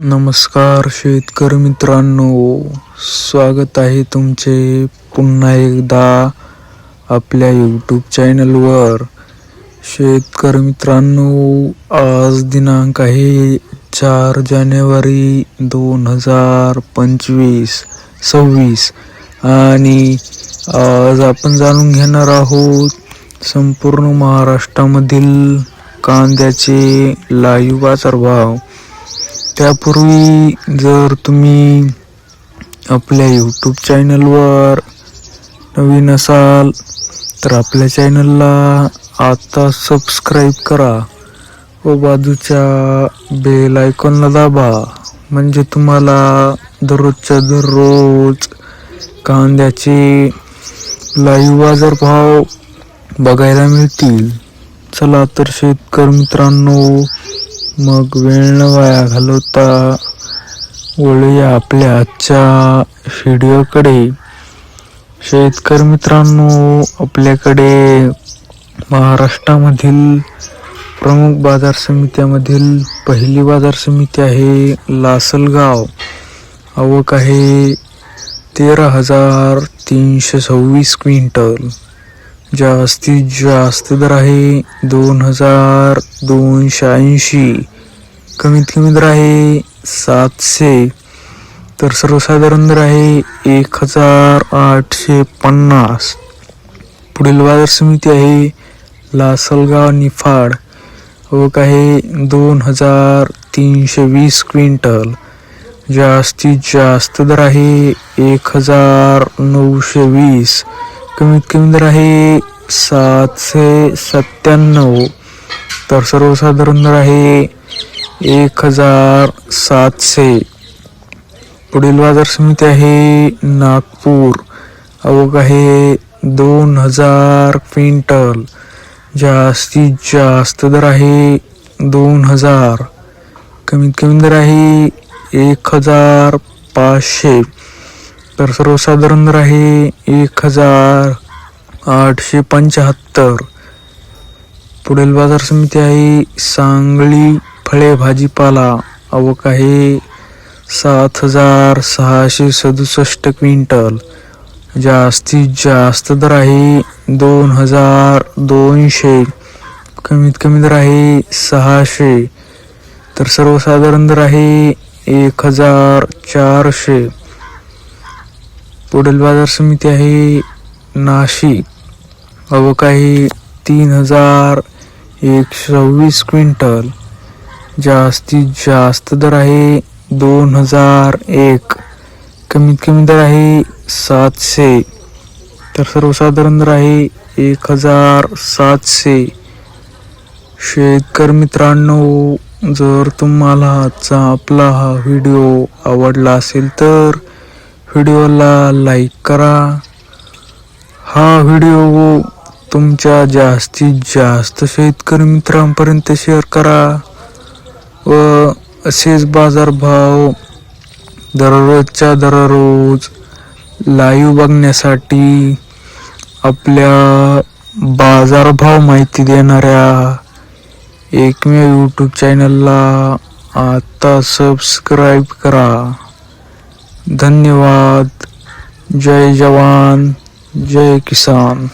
नमस्कार शेतकरी मित्रांनो, स्वागत आहे तुमचे पुन्हा एकदा आपल्या यूट्यूब चॅनलवर. शेतकरी मित्रांनो, आज दिनांक आहे 4 जानेवारी 2026 आणि आज आपण जाणून घेणार आहोत संपूर्ण महाराष्ट्रामधील कांद्याचे लाईव्ह बाजारभाव. त्यापूर्वी जर तुम्ही आपल्या यूट्यूब चॅनलवर नवीन असाल तर आपल्या चॅनलला आता सबस्क्राईब करा व बाजूच्या बेल आयकॉनला दाबा, म्हणजे तुम्हाला दररोजच्या दररोज कांद्याचे लाईव्ह बाजारभाव बघायला मिळतील. चला तर शेतकरी मित्रांनो, मग वेळ न वाया घालवता वळूया आपल्या आजच्या व्हिडिओकडे. शेतकरी मित्रांनो, आपल्याकडे महाराष्ट्रामधील प्रमुख बाजार समित्यामधील पहिली बाजार समिती आहे लासलगाव. आवक आहे 13,326 क्विंटल. जास्तीत जास्त दर आहे 2,280. कमीत कमी दर आहे 700. तर सर्वसाधारण दर आहे 1,850. पुढील बाजार समिती आहे लासलगाव निफाड. आवक आहे 2,320 क्विंटल. जास्तीत जास्त दर आहे 1,920. कमीत कमी दर आहे 797. तर सर्वसाधारण दर आहे 1,700. पुढील बाजार समिती आहे नागपूर. आवक आहे 2,000 क्विंटल. जास्तीत जास्त दर आहे 2,000. कमीत कमी दर आहे 1,500. तर सर्वसाधारण दर आहे 1,875. पुढील बाजार समिती आहे सांगली फळे भाजीपाला. आवक आहे 7,667 क्विंटल. जास्तीत जास्त दर आहे 2,200. कमीत कमी दर आहे 600. तर सर्वसाधारण दर आहे 1,400. पुढील बाजार समिती आहे नाशिक. आवक आहे 3,126 क्विंटल. जास्तीत जास्त दर आहे 2,001. कमीत कमी दर आहे 700. तर सर्वसाधारण दर आहे 1,700. शेतकरी मित्रांनो, जर तुम्हाला आजचा आपला हा व्हिडिओ आवडला असेल तर व्हिडिओला लाईक करा. हा व्हिडिओ तुमच्या जास्तीत जास्त शेतकरी मित्रांपर्यंत शेअर करा व असेच बाजारभाव दररोजच्या दररोज लाईव्ह बघण्यासाठी आपल्या बाजारभाव माहिती देणाऱ्या एकमेव यूट्यूब चॅनलला आता सबस्क्राईब करा. धन्यवाद. जय जवान, जय किसान.